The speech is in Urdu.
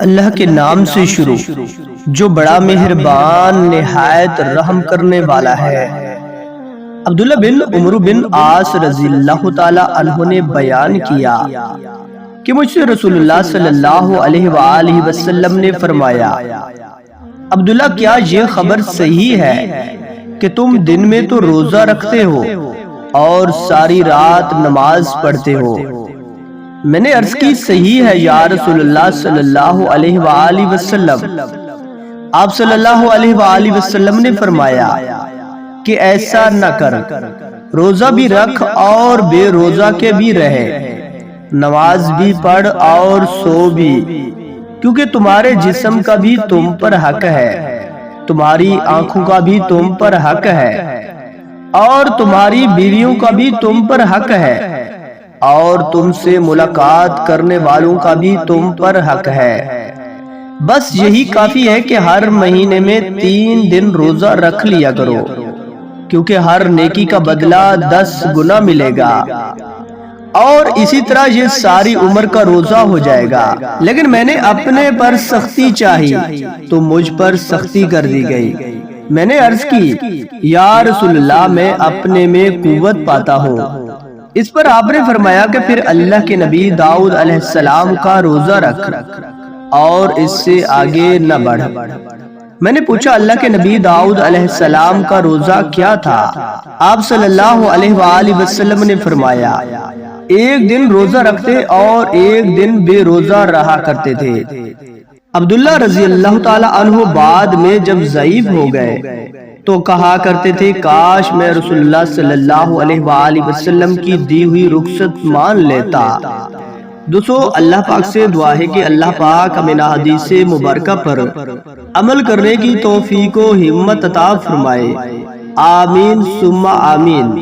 اللہ کے نام سے شروع جو بڑا مہربان نہایت رحم کرنے والا ہے۔ عبداللہ بن عمرو بن عاص رضی اللہ تعالی عنہ نے بیان کیا کہ مجھ سے رسول اللہ صلی اللہ علیہ وآلہ وسلم نے فرمایا، عبداللہ کیا یہ خبر صحیح ہے کہ تم دن میں تو روزہ رکھتے ہو اور ساری رات نماز پڑھتے ہو؟ میں نے عرض کی صحیح ہے یا رسول اللہ صلی اللہ علیہ وآلہ وسلم۔ آپ صلی اللہ علیہ وآلہ وسلم نے فرمایا کہ ایسا نہ کر، روزہ بھی رکھ اور بے روزہ کے بھی رہے، نماز بھی پڑھ اور سو بھی، کیونکہ تمہارے جسم کا بھی تم پر حق ہے، تمہاری آنکھوں کا بھی تم پر حق ہے، اور تمہاری بیویوں کا بھی تم پر حق ہے، اور تم سے ملاقات کرنے والوں کا بھی تم پر حق ہے۔ بس یہی کافی ہے کہ ہر مہینے میں 3 دن روزہ رکھ لیا کرو، کیونکہ ہر نیکی کا بدلہ 10 گنا ملے گا، اور اسی طرح یہ ساری عمر کا روزہ ہو جائے گا۔ لیکن میں نے اپنے پر سختی چاہی تو مجھ پر سختی کر دی گئی۔ میں نے عرض کی، یا رسول اللہ میں اپنے میں قوت پاتا ہوں۔ اس پر آپ نے فرمایا کہ پھر اللہ کے نبی داؤد علیہ السلام کا روزہ رکھ اور اس سے آگے نہ بڑھ۔ میں نے پوچھا، اللہ کے نبی داؤد علیہ السلام کا روزہ کیا تھا؟ آپ صلی اللہ علیہ وآلہ وسلم نے فرمایا، ایک دن روزہ رکھتے اور ایک دن بے روزہ رہا کرتے تھے۔ عبداللہ رضی اللہ تعالی عنہ بعد میں جب ضعیف ہو گئے تو کہا کرتے تھے، کاش میں رسول اللہ صلی اللہ علیہ وآلہ وسلم کی دی ہوئی رخصت مان لیتا۔ دوستو، اللہ پاک سے دعا ہے کہ اللہ پاک ہمیں حدیث مبارکہ پر عمل کرنے کی توفیق و ہمت عطا فرمائے۔ آمین ثم آمین۔